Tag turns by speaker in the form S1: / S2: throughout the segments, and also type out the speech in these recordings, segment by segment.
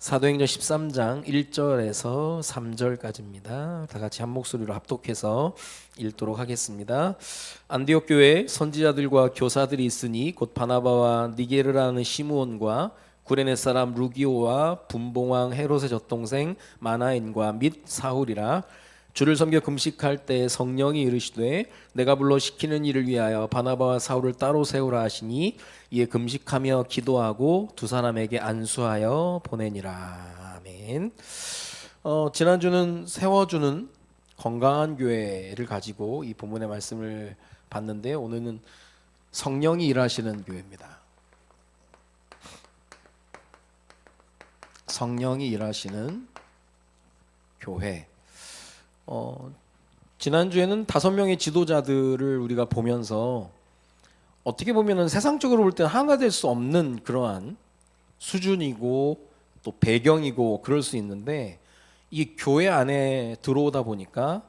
S1: 사도행전 13장 1절에서 3절까지입니다. 다 같이 한 목소리로 합독해서 읽도록 하겠습니다. 안디옥 교회에 선지자들과 교사들이 있으니 곧 바나바와 니게르라는 시므온과 구레네 사람 루기오와 분봉왕 헤롯의 젖동생 마나엔과 및 사울이라. 주를 섬겨 금식할 때 성령이 이르시되 내가 불러 시키는 일을 위하여 바나바와 사울을 따로 세우라 하시니 이에 금식하며 기도하고 두 사람에게 안수하여 보내니라. 아멘. 지난주는 세워주는 건강한 교회를 가지고 이 본문의 말씀을 봤는데, 오늘은 성령이 일하시는 교회입니다. 성령이 일하시는 교회. 지난주에는 5명의 지도자들을 우리가 보면서 어떻게 보면은 세상적으로 볼 때는 하나 될 수 없는 그러한 수준이고 또 배경이고 그럴 수 있는데, 이 교회 안에 들어오다 보니까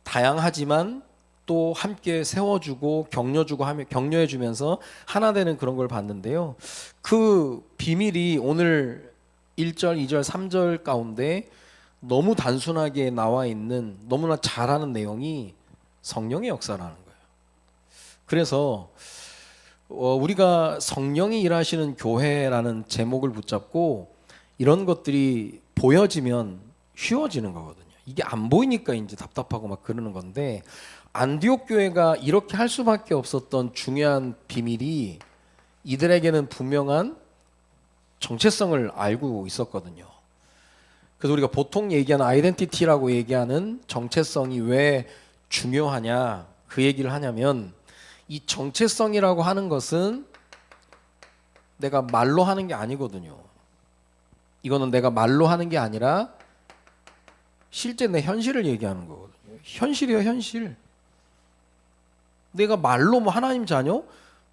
S1: 다양하지만 또 함께 세워주고 격려주고 하며 격려해주면서 하나 되는 그런 걸 봤는데요. 그 비밀이 오늘 1절, 2절, 3절 가운데 너무 단순하게 나와 있는, 너무나 잘하는 내용이 성령의 역사라는 거예요. 그래서 우리가 성령이 일하시는 교회라는 제목을 붙잡고 이런 것들이 보여지면 쉬워지는 거거든요. 이게 안 보이니까 이제 답답하고 막 그러는 건데, 안디옥 교회가 이렇게 할 수밖에 없었던 중요한 비밀이 이들에게는 분명한 정체성을 알고 있었거든요. 그래서 우리가 보통 얘기하는 아이덴티티라고 얘기하는 정체성이 왜 중요하냐, 그 얘기를 하냐면, 이 정체성이라고 하는 것은 내가 말로 하는 게 아니거든요. 이거는 내가 말로 하는 게 아니라 실제 내 현실을 얘기하는 거거든요. 현실이에요, 현실. 내가 말로 뭐 하나님 자녀?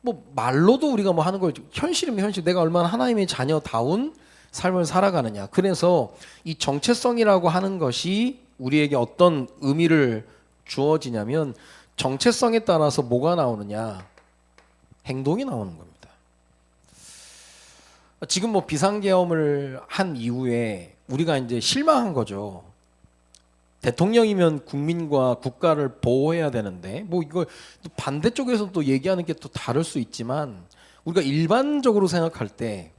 S1: 뭐 말로도 우리가 뭐 하는 걸, 현실이면 현실. 내가 얼마나 하나님의 자녀다운 삶을 살아가느냐. 그래서 이 정체성이라고 하는 것이 우리에게 어떤 의미를 주어지냐면, 정체성에 따라서 뭐가 나오느냐? 행동이 나오는 겁니다. 지금 뭐 비상계엄을 한 이후에 우리가 이제 실망한 거죠. 대통령이면 국민과 국가를 보호해야 되는데, 뭐 이거 반대쪽에서 또 얘기하는 게 또 다를 수 있지만, 우리가 일반적으로 생각할 때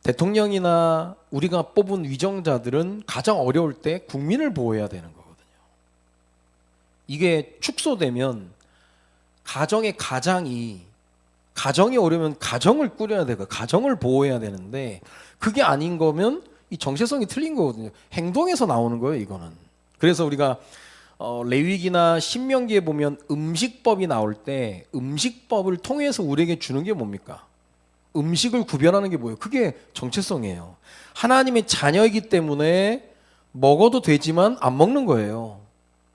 S1: 대통령이나 우리가 뽑은 위정자들은 가장 어려울 때 국민을 보호해야 되는 거거든요. 이게 축소되면 가정이 어려우면 가정을 꾸려야 되고 가정을 보호해야 되는데, 그게 아닌 거면 이 정체성이 틀린 거거든요. 행동에서 나오는 거예요, 이거는. 그래서 우리가 레위기나 신명기에 보면 음식법이 나올 때 음식법을 통해서 우리에게 주는 게 뭡니까? 음식을 구별하는 게 뭐예요? 그게 정체성이에요. 하나님의 자녀이기 때문에 먹어도 되지만 안 먹는 거예요.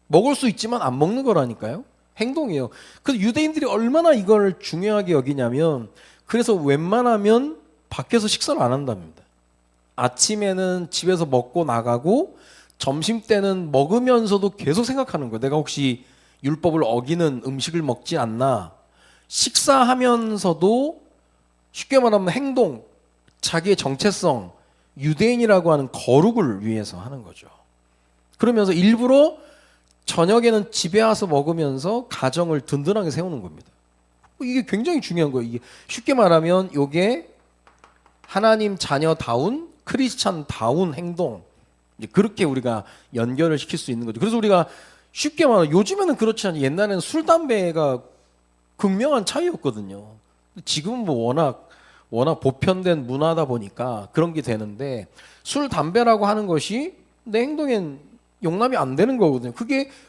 S1: 먹을 수 있지만 안 먹는 거라니까요. 행동이에요. 그래서 유대인들이 얼마나 이걸 중요하게 여기냐면, 그래서 웬만하면 밖에서 식사를 안 한답니다. 아침에는 집에서 먹고 나가고 점심 때는 먹으면서도 계속 생각하는 거예요. 내가 혹시 율법을 어기는 음식을 먹지 않나. 식사하면서도 쉽게 말하면 행동, 자기의 정체성, 유대인이라고 하는 거룩을 위해서 하는 거죠. 그러면서 일부러 저녁에는 집에 와서 먹으면서 가정을 든든하게 세우는 겁니다. 이게 굉장히 중요한 거예요. 이게 쉽게 말하면 이게 하나님 자녀다운 크리스찬다운 행동, 이제 그렇게 우리가 연결을 시킬 수 있는 거죠. 그래서 우리가 쉽게 말하면, 요즘에는 그렇지 않아요. 옛날에는 술 담배가 극명한 차이였거든요. 지금은 뭐 워낙 보편된 문화다 보니까 그런 게 되는데, 술 담배라고 하는 것이 내 행동엔 용납이 안 되는 거거든요.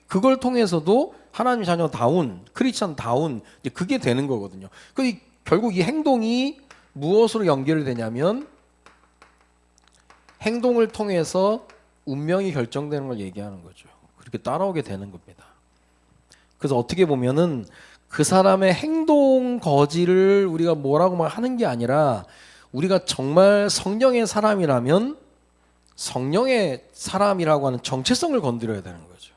S1: 그걸 통해서도 하나님 자녀다운 크리스찬다운 이제 그게 되는 거거든요. 결국 이 행동이 무엇으로 연결이 되냐면, 행동을 통해서 운명이 결정되는 걸 얘기하는 거죠. 그렇게 따라오게 되는 겁니다. 그래서 어떻게 보면은 그 사람의 행동 거지를 우리가 뭐라고 막 하는 게 아니라, 우리가 정말 성령의 사람이라면 성령의 사람이라고 하는 정체성을 건드려야 되는 거죠.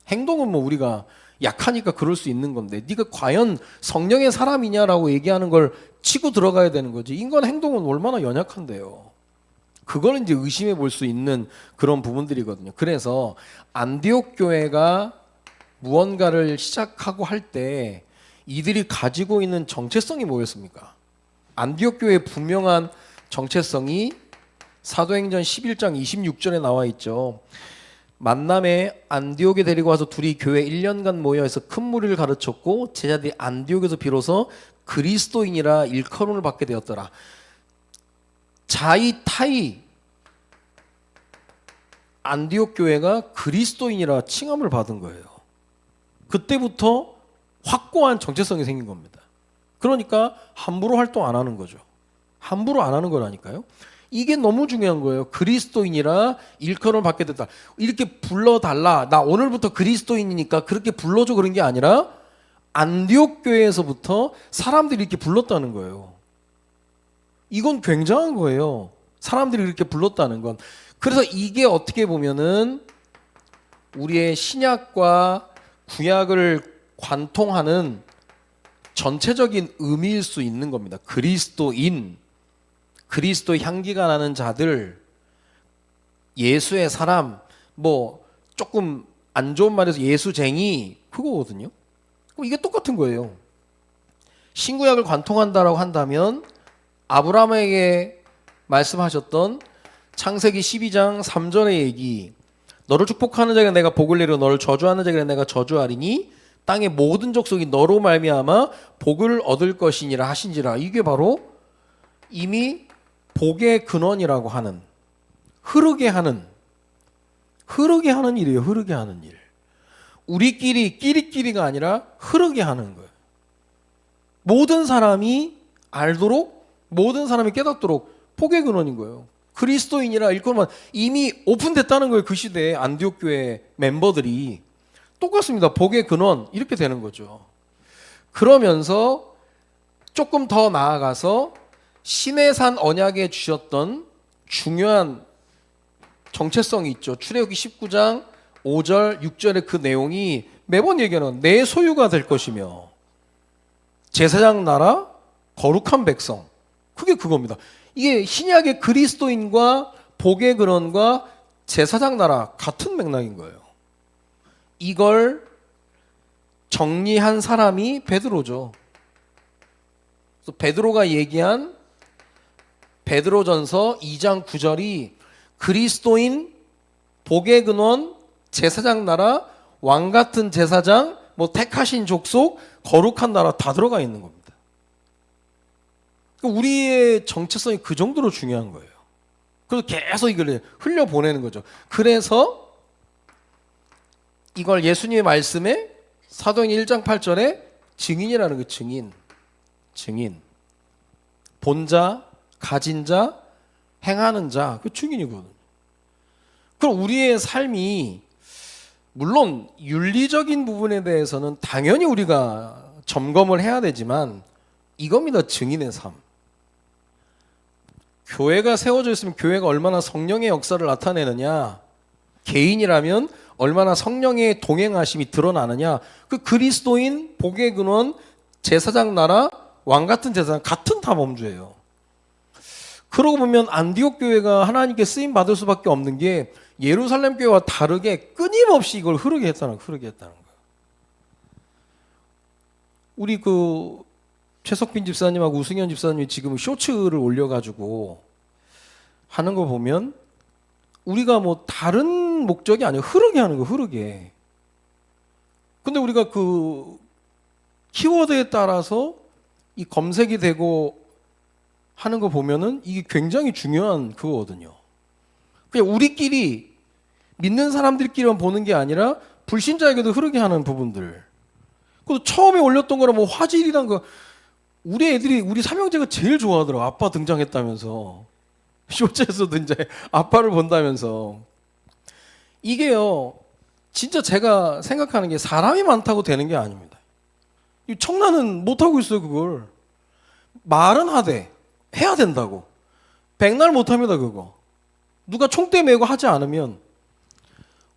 S1: 행동은 뭐 우리가 약하니까 그럴 수 있는 건데, 네가 과연 성령의 사람이냐라고 얘기하는 걸 치고 들어가야 되는 거지. 인간 행동은 얼마나 연약한데요. 그걸 이제 의심해 볼 수 있는 그런 부분들이거든요. 그래서 안디옥 교회가 무언가를 시작하고 할 때 이들이 가지고 있는 정체성이 뭐였습니까? 안디옥 교회의 분명한 정체성이 사도행전 11장 26절에 나와 있죠. 만남에 안디옥에 데리고 와서 둘이 교회 1년간 모여서 큰 무리를 가르쳤고 제자들이 안디옥에서 비로소 그리스도인이라 일컬음을 받게 되었더라. 자이 타이 안디옥 교회가 그리스도인이라 칭함을 받은 거예요. 그때부터 확고한 정체성이 생긴 겁니다. 그러니까 함부로 활동 안 하는 거죠. 함부로 안 하는 거라니까요. 이게 너무 중요한 거예요. 그리스도인이라 일컬음을 받게 됐다. 이렇게 불러달라. 나 오늘부터 그리스도인이니까 그렇게 불러줘 그런 게 아니라 안디옥 교회에서부터 사람들이 이렇게 불렀다는 거예요. 이건 굉장한 거예요. 사람들이 이렇게 불렀다는 건. 그래서 이게 어떻게 보면은 우리의 신약과 구약을 관통하는 전체적인 의미일 수 있는 겁니다. 그리스도인, 그리스도의 향기가 나는 자들, 예수의 사람, 뭐 조금 안 좋은 말에서 예수쟁이 그거거든요. 이게 똑같은 거예요. 신구약을 관통한다라고 한다면 아브라함에게 말씀하셨던 창세기 12장 3절의 얘기, 너를 축복하는 자에게 내가 복을 내려 너를 저주하는 자에게 내가 저주하리니 땅의 모든 족속이 너로 말미암아 복을 얻을 것이니라 하신지라. 이게 바로 이미 복의 근원이라고 하는 흐르게 하는 일이에요. 흐르게 하는 일. 끼리끼리가 아니라 흐르게 하는 거예요. 모든 사람이 알도록, 모든 사람이 깨닫도록 복의 근원인 거예요. 그리스도인이라 일컬만 이미 오픈됐다는 거예요. 그 시대에 안디옥 교회 멤버들이. 똑같습니다. 복의 근원 이렇게 되는 거죠. 그러면서 조금 더 나아가서 시내산 언약에 주셨던 중요한 정체성이 있죠. 출애굽기 19장 5절 6절의 그 내용이 매번 얘기하는 내 소유가 될 것이며 제사장 나라 거룩한 백성. 그게 그겁니다. 이게 신약의 그리스도인과 복의 근원과 제사장 나라 같은 맥락인 거예요. 이걸 정리한 사람이 베드로죠. 그래서 베드로가 얘기한 베드로전서 2장 9절이 그리스도인, 복의 근원, 제사장 나라, 왕 같은 제사장, 뭐 택하신 족속, 거룩한 나라 다 들어가 있는 겁니다. 우리의 정체성이 그 정도로 중요한 거예요. 그래서 계속 이걸 흘려보내는 거죠. 그래서 이걸 예수님의 말씀에 사도행전 1장 8절에 증인이라는 그 증인. 본자, 가진 자, 행하는 자, 그 증인이거든요. 그럼 우리의 삶이 물론 윤리적인 부분에 대해서는 당연히 우리가 점검을 해야 되지만 이겁니다. 증인의 삶. 교회가 세워져 있으면 교회가 얼마나 성령의 역사를 나타내느냐, 개인이라면 얼마나 성령의 동행하심이 드러나느냐, 그 그리스도인, 복의 근원, 제사장 나라, 왕 같은 제사장 같은 다 범주예요. 그러고 보면 안디옥 교회가 하나님께 쓰임 받을 수밖에 없는 게 예루살렘 교회와 다르게 끊임없이 이걸 흐르게 했다는 거예요. 우리 그 최석빈 집사님하고 우승현 집사님이 지금 쇼츠를 올려가지고 하는 거 보면 우리가 뭐 다른 목적이 아니고 흐르게 하는 거, 흐르게. 근데 우리가 그 키워드에 따라서 이 검색이 되고 하는 거 보면은 이게 굉장히 중요한 그거거든요. 그냥 우리끼리 믿는 사람들끼리만 보는 게 아니라 불신자에게도 흐르게 하는 부분들. 그리고 처음에 올렸던 거랑 뭐 화질이란 거, 우리 애들이 우리 삼형제가 제일 좋아하더라고. 아빠 등장했다면서. 쇼츠에서도 이제 아빠를 본다면서. 이게요, 진짜 제가 생각하는 게 사람이 많다고 되는 게 아닙니다. 이 청라는 못하고 있어요, 그걸. 말은 하되, 해야 된다고. 백날 못합니다, 그거. 누가 총대 메고 하지 않으면,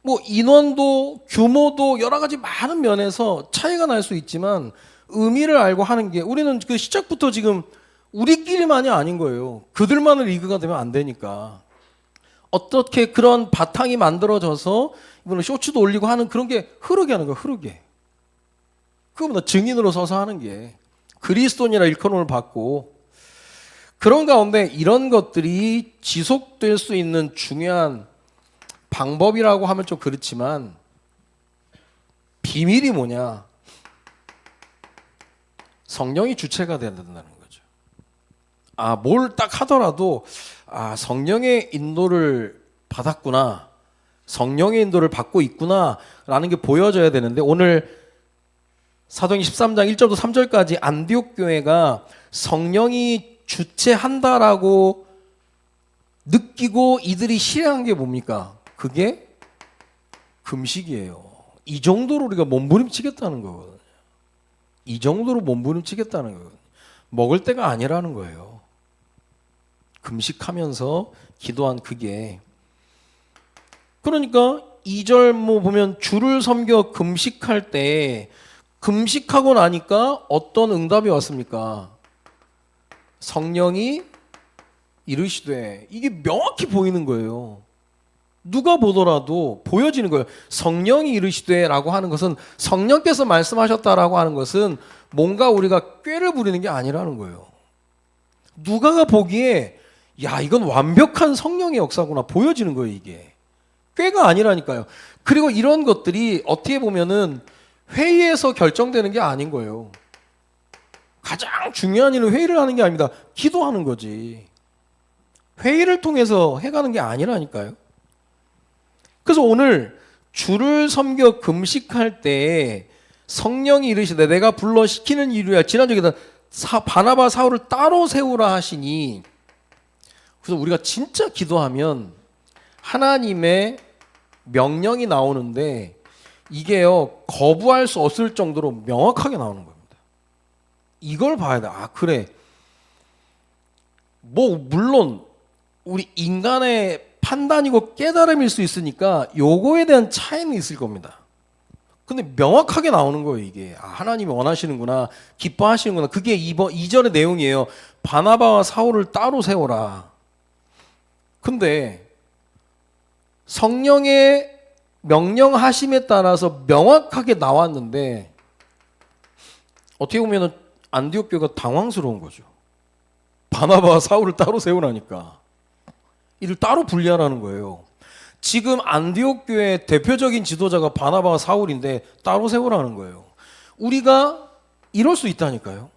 S1: 뭐 인원도, 규모도 여러 가지 많은 면에서 차이가 날 수 있지만, 의미를 알고 하는 게, 우리는 그 시작부터 지금 우리끼리만이 아닌 거예요. 그들만을 리그가 되면 안 되니까. 어떻게 그런 바탕이 만들어져서 이번에 쇼츠도 올리고 하는 그런 게 흐르게 하는 거야, 흐르게. 그거보다 증인으로 서서 하는 게 그리스도인이라 일컬음을 받고 그런 가운데 이런 것들이 지속될 수 있는 중요한 방법이라고 하면 좀 그렇지만 비밀이 뭐냐? 성령이 주체가 돼야 된다는 거죠. 뭘 딱 하더라도 성령의 인도를 받았구나. 성령의 인도를 받고 있구나라는 게 보여져야 되는데 오늘 사도행전 13장 1절부터 3절까지 안디옥 교회가 성령이 주체한다라고 느끼고 이들이 실행한 게 뭡니까? 그게 금식이에요. 이 정도로 우리가 몸부림치겠다는 거거든요. 이 정도로 몸부림치겠다는 거거든요. 먹을 때가 아니라는 거예요. 금식하면서 기도한 그게. 그러니까 2절 보면 주를 섬겨 금식할 때 금식하고 나니까 어떤 응답이 왔습니까? 성령이 이르시되, 이게 명확히 보이는 거예요. 누가 보더라도 보여지는 거예요. 성령이 이르시되라고 하는 것은 성령께서 말씀하셨다라고 하는 것은 뭔가 우리가 꾀를 부리는 게 아니라는 거예요. 누가가 보기에 이건 완벽한 성령의 역사구나 보여지는 거예요. 이게 꾀가 아니라니까요. 그리고 이런 것들이 어떻게 보면은 회의에서 결정되는 게 아닌 거예요. 가장 중요한 일은 회의를 하는 게 아닙니다. 기도하는 거지. 회의를 통해서 해가는 게 아니라니까요. 그래서 오늘 주를 섬겨 금식할 때 성령이 이르시되 내가 불러 시키는 이유야. 지난주에 바나바 사울을 따로 세우라 하시니, 그래서 우리가 진짜 기도하면 하나님의 명령이 나오는데 이게요 거부할 수 없을 정도로 명확하게 나오는 겁니다. 이걸 봐야 돼. 그래. 물론 우리 인간의 판단이고 깨달음일 수 있으니까 요거에 대한 차이는 있을 겁니다. 근데 명확하게 나오는 거예요. 이게 하나님이 원하시는구나, 기뻐하시는구나. 그게 2절의 내용이에요. 바나바와 사울을 따로 세워라. 근데 성령의 명령하심에 따라서 명확하게 나왔는데 어떻게 보면 안디옥 교회가 당황스러운 거죠. 바나바와 사울을 따로 세우라니까 이를 따로 분리하라는 거예요. 지금 안디옥 교회의 대표적인 지도자가 바나바와 사울인데 따로 세우라는 거예요. 우리가 이럴 수 있다니까요.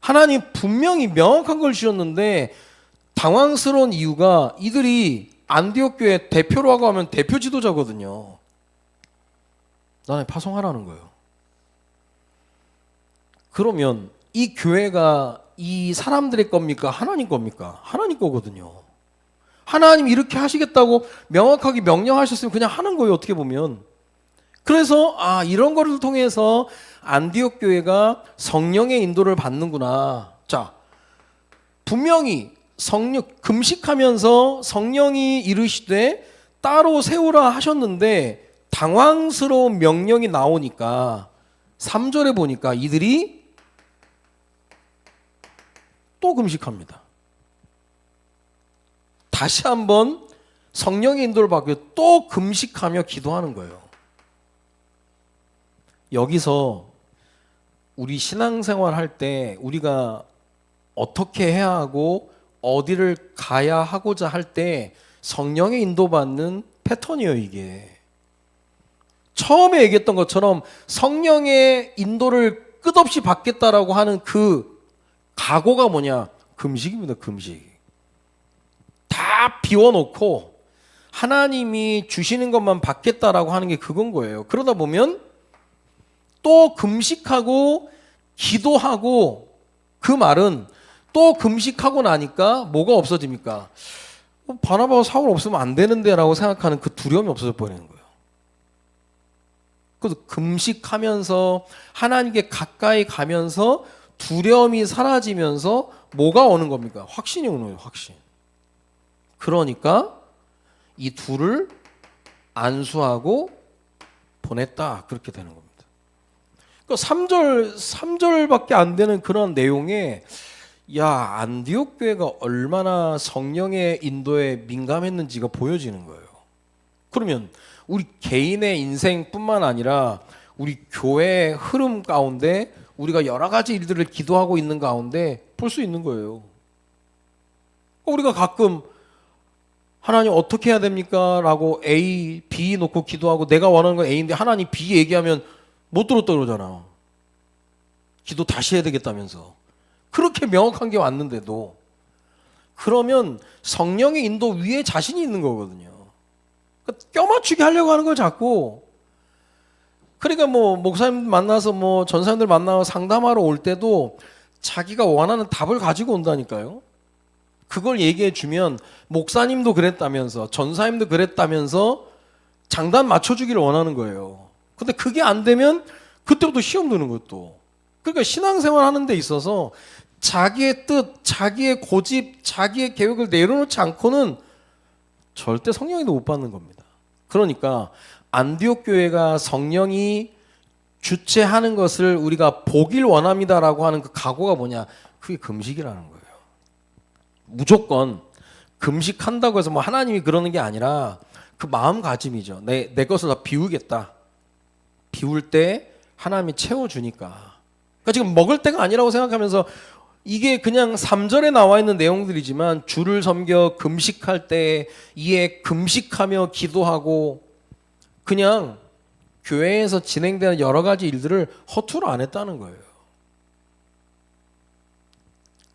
S1: 하나님 분명히 명확한 걸 주셨는데 당황스러운 이유가 이들이 안디옥 교회 대표라고 하면 대표 지도자거든요. 나는 파송하라는 거예요. 그러면 이 교회가 이 사람들의 겁니까? 하나님 겁니까? 하나님 거거든요. 하나님 이렇게 하시겠다고 명확하게 명령하셨으면 그냥 하는 거예요. 어떻게 보면. 그래서 이런 거를 통해서 안디옥 교회가 성령의 인도를 받는구나. 자, 분명히 성령 금식하면서 성령이 이르시되 따로 세우라 하셨는데 당황스러운 명령이 나오니까 3절에 보니까 이들이 또 금식합니다. 다시 한번 성령의 인도를 받고 또 금식하며 기도하는 거예요. 여기서 우리 신앙생활 할 때 우리가 어떻게 해야 하고 어디를 가야 하고자 할 때 성령의 인도받는 패턴이에요. 이게 처음에 얘기했던 것처럼 성령의 인도를 끝없이 받겠다라고 하는 그 각오가 뭐냐? 금식입니다. 금식. 다 비워놓고 하나님이 주시는 것만 받겠다라고 하는 게 그건 거예요. 그러다 보면 또 금식하고 기도하고, 그 말은 또 금식하고 나니까 뭐가 없어집니까? 바나바와 사울 없으면 안 되는데 라고 생각하는 그 두려움이 없어져 버리는 거예요. 그래서 금식하면서 하나님께 가까이 가면서 두려움이 사라지면서 뭐가 오는 겁니까? 확신이 오는 거예요. 확신. 그러니까 이 둘을 안수하고 보냈다. 그렇게 되는 겁니다. 그러니까 3절밖에 안 되는 그런 내용에 야, 안디옥 교회가 얼마나 성령의 인도에 민감했는지가 보여지는 거예요. 그러면 우리 개인의 인생뿐만 아니라 우리 교회의 흐름 가운데 우리가 여러 가지 일들을 기도하고 있는 가운데 볼 수 있는 거예요. 우리가 가끔 하나님 어떻게 해야 됩니까? 라고 A, B 놓고 기도하고 내가 원하는 건 A인데 하나님 B 얘기하면 못 들었다 그러잖아. 기도 다시 해야 되겠다면서. 그렇게 명확한 게 왔는데도 그러면 성령의 인도 위에 자신이 있는 거거든요. 그러니까 껴맞추기 하려고 하는 걸 자꾸. 그러니까 뭐 목사님 만나서 뭐 전사님들 만나서 상담하러 올 때도 자기가 원하는 답을 가지고 온다니까요. 그걸 얘기해 주면 목사님도 그랬다면서 전사님도 그랬다면서 장단 맞춰주기를 원하는 거예요. 근데 그게 안 되면 그때부터 시험 드는 것도. 그러니까 신앙생활 하는 데 있어서 자기의 뜻, 자기의 고집, 자기의 계획을 내려놓지 않고는 절대 성령님도 못 받는 겁니다. 그러니까 안디옥 교회가 성령이 주체하는 것을 우리가 보길 원합니다라고 하는 그 각오가 뭐냐? 그게 금식이라는 거예요. 무조건 금식한다고 해서 뭐 하나님이 그러는 게 아니라 그 마음가짐이죠. 내 것을 다 비우겠다. 비울 때 하나님이 채워주니까. 그러니까 지금 먹을 때가 아니라고 생각하면서 이게 그냥 3절에 나와 있는 내용들이지만 주를 섬겨 금식할 때 이에 금식하며 기도하고 그냥 교회에서 진행되는 여러 가지 일들을 허투루 안 했다는 거예요.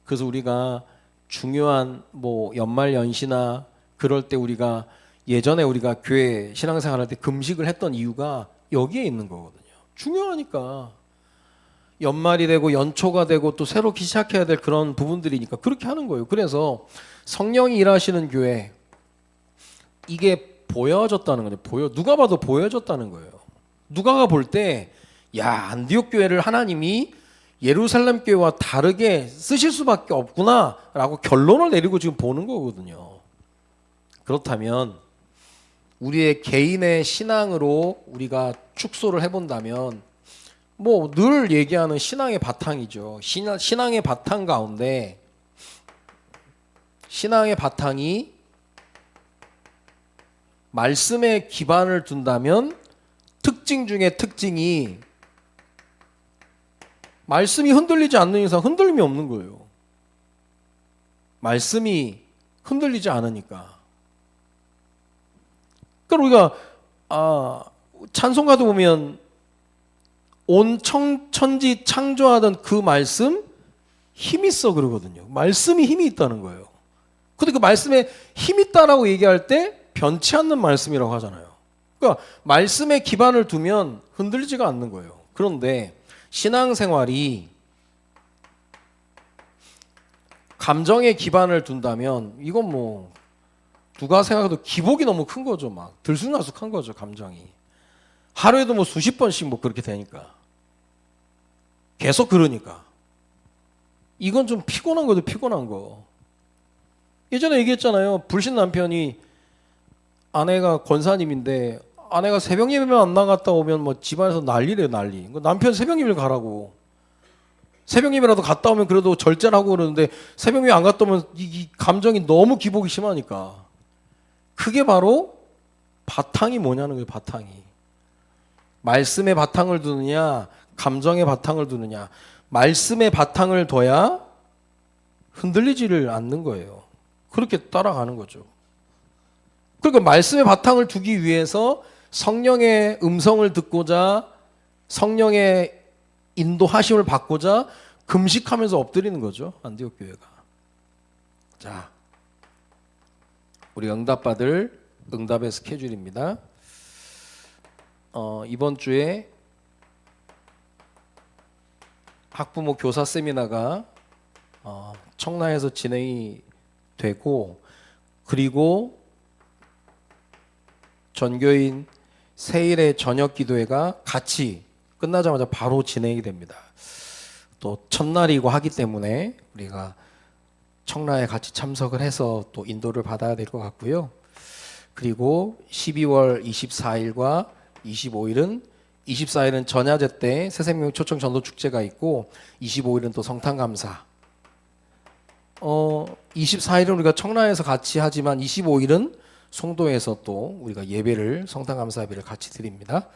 S1: 그래서 우리가 중요한 뭐 연말 연시나 그럴 때 우리가 예전에 우리가 교회 신앙생활 할 때 금식을 했던 이유가 여기에 있는 거거든요. 중요하니까. 연말이 되고 연초가 되고 또 새롭게 시작해야 될 그런 부분들이니까 그렇게 하는 거예요. 그래서 성령이 일하시는 교회 이게 보여졌다는 거예요. 누가 봐도 보여졌다는 거예요. 누가가 볼 때 야, 안디옥 교회를 하나님이 예루살렘 교회와 다르게 쓰실 수밖에 없구나라고 결론을 내리고 지금 보는 거거든요. 그렇다면 우리의 개인의 신앙으로 우리가 축소를 해본다면 뭐 늘 얘기하는 신앙의 바탕이죠. 신앙의 바탕 가운데 신앙의 바탕이 말씀에 기반을 둔다면 특징 중에 특징이 말씀이 흔들리지 않는 이상 흔들림이 없는 거예요. 말씀이 흔들리지 않으니까. 그러니까 우리가 찬송가도 보면 온 천지 창조하던 그 말씀 힘 있어 그러거든요. 말씀이 힘이 있다는 거예요. 근데 그 말씀에 힘 있다라고 얘기할 때 변치 않는 말씀이라고 하잖아요. 그러니까 말씀에 기반을 두면 흔들리지가 않는 거예요. 그런데 신앙생활이 감정에 기반을 둔다면 이건 뭐 누가 생각해도 기복이 너무 큰 거죠. 막 들쑥날쑥한 거죠. 감정이. 하루에도 뭐 수십 번씩 뭐 그렇게 되니까. 계속 그러니까. 이건 좀 피곤한 거죠. 피곤한 거. 예전에 얘기했잖아요. 불신 남편이 아내가 권사님인데 아내가 새벽 예배만 안 나갔다 오면 뭐 집안에서 난리래요. 난리. 남편 새벽 예배를 가라고. 새벽 예배라도 갔다 오면 그래도 절제하고 그러는데 새벽 예배 안 갔다 오면 이 감정이 너무 기복이 심하니까. 그게 바로 바탕이 뭐냐는 거예요. 바탕이. 말씀의 바탕을 두느냐 감정의 바탕을 두느냐. 말씀의 바탕을 둬야 흔들리지를 않는 거예요. 그렇게 따라가는 거죠. 그러니까 말씀의 바탕을 두기 위해서 성령의 음성을 듣고자 성령의 인도하심을 받고자 금식하면서 엎드리는 거죠. 안디옥 교회가. 자, 우리 응답받을 응답의 스케줄입니다. 이번 주에 학부모 교사 세미나가 청라에서 진행이 되고 그리고 전교인 세일의 저녁 기도회가 같이 끝나자마자 바로 진행이 됩니다. 또 첫날이고 하기 때문에 우리가 청라에 같이 참석을 해서 또 인도를 받아야 될 것 같고요. 그리고 12월 24일과 25일은 전야제 때 새생명 초청 전도 축제가 있고 25일은 또 성탄 감사. 24일은 우리가 청라에서 같이 하지만 25일은 송도에서 또 우리가 예배를 성탄 감사 예배를 같이 드립니다.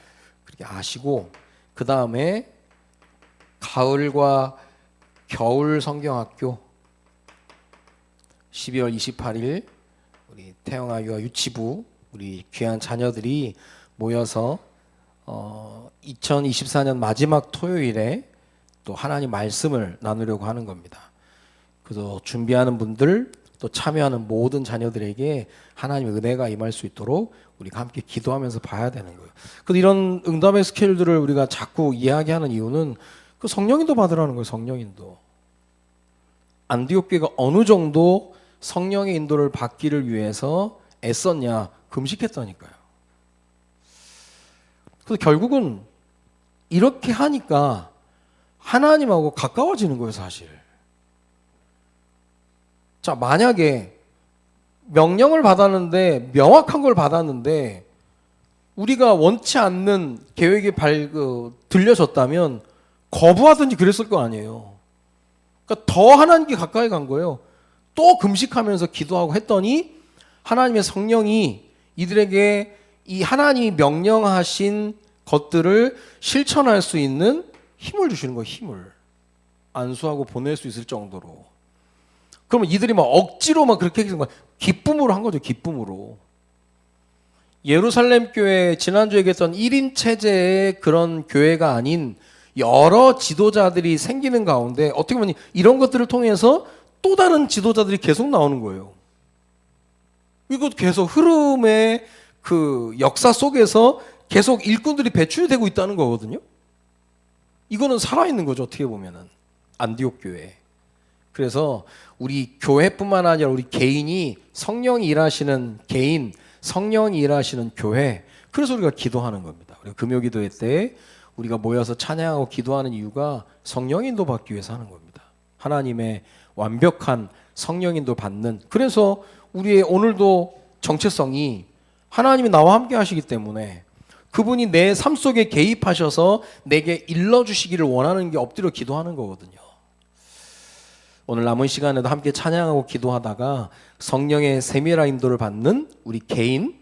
S1: 그렇게 아시고 그 다음에 가을과 겨울 성경학교 12월 28일 우리 태영아 유아 유치부 우리 귀한 자녀들이 모여서 2024년 마지막 토요일에 또 하나님 말씀을 나누려고 하는 겁니다. 그래서 준비하는 분들 또 참여하는 모든 자녀들에게 하나님의 은혜가 임할 수 있도록 우리가 함께 기도하면서 봐야 되는 거예요. 그래서 이런 응답의 스케일들을 우리가 자꾸 이야기하는 이유는 그 성령인도 받으라는 거예요. 성령인도. 안디옥 교회가 어느 정도 성령의 인도를 받기를 위해서 애썼냐? 금식했다니까요. 그래서 결국은 이렇게 하니까 하나님하고 가까워지는 거예요, 사실. 자, 만약에 명령을 받았는데 명확한 걸 받았는데 우리가 원치 않는 계획이 들려졌다면 거부하든지 그랬을 거 아니에요. 그러니까 더 하나님께 가까이 간 거예요. 또 금식하면서 기도하고 했더니 하나님의 성령이 이들에게 이 하나님이 명령하신 것들을 실천할 수 있는 힘을 주시는 거예요. 힘을. 안수하고 보낼 수 있을 정도로. 그러면 이들이 막 억지로 막 그렇게 해서 기쁨으로 한 거죠. 기쁨으로. 예루살렘 교회 지난주에 얘기했던 1인 체제의 그런 교회가 아닌 여러 지도자들이 생기는 가운데 어떻게 보면 이런 것들을 통해서 또 다른 지도자들이 계속 나오는 거예요. 이것도 계속 흐름의 그 역사 속에서 계속 일꾼들이 배출이 되고 있다는 거거든요. 이거는 살아있는 거죠. 어떻게 보면은 안디옥 교회. 그래서 우리 교회뿐만 아니라 우리 개인이 성령이 일하시는 개인, 성령이 일하시는 교회. 그래서 우리가 기도하는 겁니다. 우리 금요기도회 때 우리가 모여서 찬양하고 기도하는 이유가 성령인도 받기 위해서 하는 겁니다. 하나님의 완벽한 성령인도 받는. 그래서 우리의 오늘도 정체성이 하나님이 나와 함께 하시기 때문에 그분이 내 삶 속에 개입하셔서 내게 일러주시기를 원하는 게 엎드려 기도하는 거거든요. 오늘 남은 시간에도 함께 찬양하고 기도하다가 성령의 세밀한 인도를 받는 우리 개인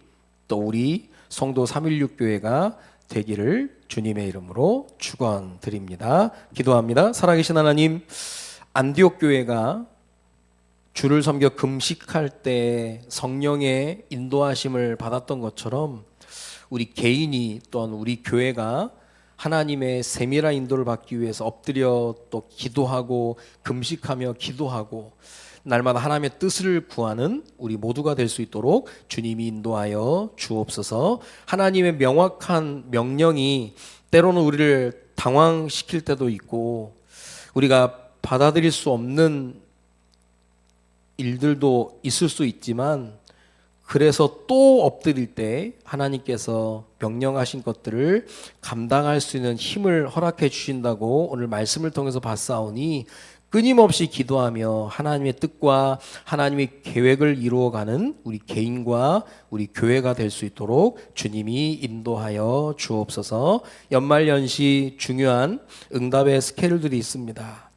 S1: 또 우리 성도 316교회가 되기를 주님의 이름으로 축원드립니다. 기도합니다. 살아계신 하나님, 안디옥 교회가 주를 섬겨 금식할 때 성령의 인도하심을 받았던 것처럼 우리 개인이 또한 우리 교회가 하나님의 세밀한 인도를 받기 위해서 엎드려 또 기도하고 금식하며 기도하고 날마다 하나님의 뜻을 구하는 우리 모두가 될 수 있도록 주님이 인도하여 주옵소서. 하나님의 명확한 명령이 때로는 우리를 당황시킬 때도 있고 우리가 받아들일 수 없는 일들도 있을 수 있지만 그래서 또 엎드릴 때 하나님께서 명령하신 것들을 감당할 수 있는 힘을 허락해 주신다고 오늘 말씀을 통해서 봤사오니 끊임없이 기도하며 하나님의 뜻과 하나님의 계획을 이루어가는 우리 개인과 우리 교회가 될 수 있도록 주님이 인도하여 주옵소서. 연말연시 중요한 응답의 스케줄들이 있습니다.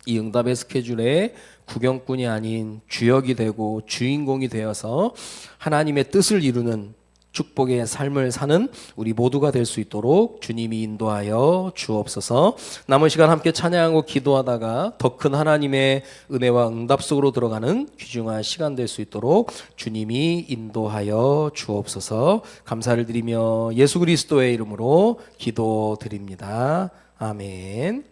S1: 이 응답의 스케줄에 구경꾼이 아닌 주역이 되고 주인공이 되어서 하나님의 뜻을 이루는 축복의 삶을 사는 우리 모두가 될 수 있도록 주님이 인도하여 주옵소서. 남은 시간 함께 찬양하고 기도하다가 더 큰 하나님의 은혜와 응답 속으로 들어가는 귀중한 시간 될 수 있도록 주님이 인도하여 주옵소서. 감사를 드리며 예수 그리스도의 이름으로 기도드립니다. 아멘.